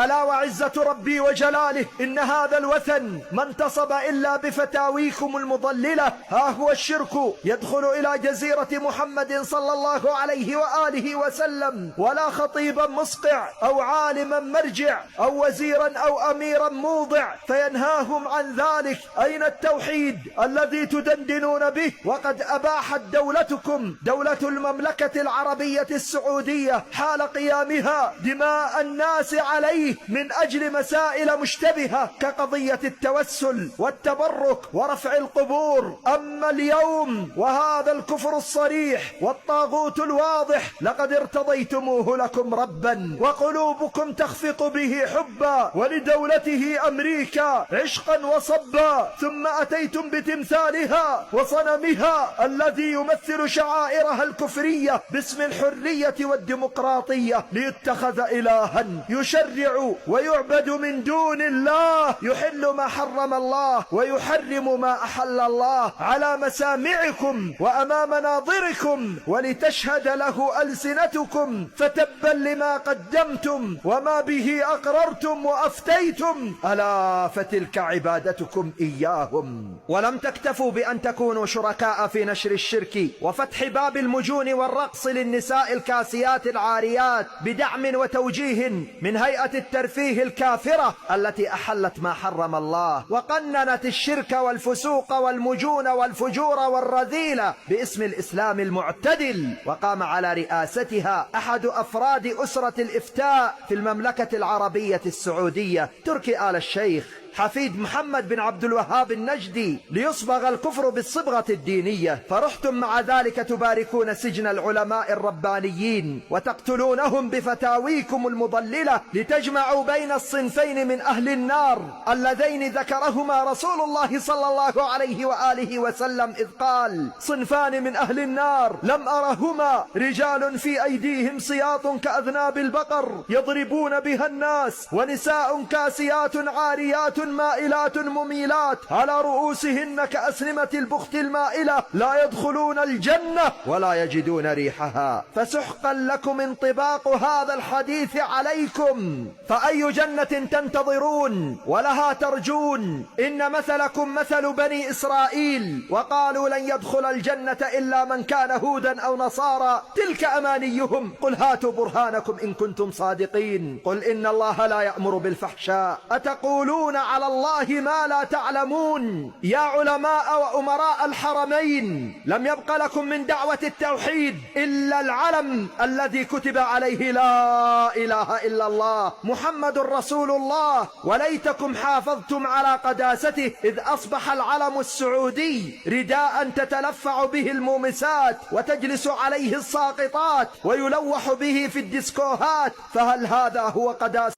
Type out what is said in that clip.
ألا وعزة ربي وجلاله إن هذا الوثن ما انتصب إلا بفتاويكم المضللة. ها هو الشرك يدخل إلى جزيرة محمد صلى الله عليه وآله وسلم، ولا خطيبا مسقع أو عالما مرجع أو وزيرا أو أميرا موضع فينهاهم عن ذلك. أين التوحيد الذي تدندنون به وقد أباحت دولتكم دولة المملكة العربية السعودية حال قيامها دماء الناس عليه من أجل مسائل مشتبهة كقضية التوسل والتبرك ورفع القبور؟ أما اليوم وهذا الكفر الصريح والطاغوت الواضح لقد ارتضيتموه لكم ربا وقلوبكم تخفق به حبا، ولدولته أمريكا عشقا وصبا، ثم أتيتم بتمثالها وصنمها الذي يمثل شعائرها الكفرية باسم الحرية والديمقراطية ليتخذ إلها يشرع ويعبد من دون الله، يحل ما حرم الله ويحرم ما أحل الله على مسامعكم وأمام ناظركم ولتشهد له ألسنتكم، فتبا لما قدمتم وما به أقررتم وأفتيتم، ألا فتلك عبادتكم إياهم. ولم تكتفوا بأن تكونوا شركاء في نشر الشرك وفتح باب المجون والرقص للنساء الكاسيات العاريات بدعم وتوجيه من هيئة الترفيه الكافرة التي أحلت ما حرم الله وقننت الشرك والفسوق والمجون والفجور والرذيلة باسم الإسلام المعتدل، وقام على رئاستها أحد أفراد أسرة الإفتاء في المملكة العربية السعودية تركي آل الشيخ حفيد محمد بن عبد الوهاب النجدي ليصبغ الكفر بالصبغة الدينية، فرحتم مع ذلك تباركون سجن العلماء الربانيين وتقتلونهم بفتاويكم المضللة لتجمعوا بين الصنفين من أهل النار اللذين ذكرهما رسول الله صلى الله عليه وآله وسلم إذ قال: صنفان من أهل النار لم أرهما، رجال في أيديهم سياط كأذناب البقر يضربون بها الناس، ونساء كاسيات عاريات مائلات مميلات على رؤوسهن كأسنمة البخت المائلة لا يدخلون الجنة ولا يجدون ريحها. فسحقا لكم انطباق هذا الحديث عليكم، فأي جنة تنتظرون ولها ترجون؟ إن مثلكم مثل بني إسرائيل وقالوا لن يدخل الجنة إلا من كان هودا أو نصارى، تلك أمانيهم، قل هاتوا برهانكم إن كنتم صادقين. قل إن الله لا يأمر بالفحشاء أتقولون على الله ما لا تعلمون. يا علماء وأمراء الحرمين، لم يبق لكم من دعوة التوحيد إلا العلم الذي كتب عليه لا إله إلا الله محمد رسول الله، وليتكم حافظتم على قداسته إذ أصبح العلم السعودي رداء تتلفع به المومسات وتجلس عليه الساقطات ويلوح به في الديسكوهات، فهل هذا هو قداسة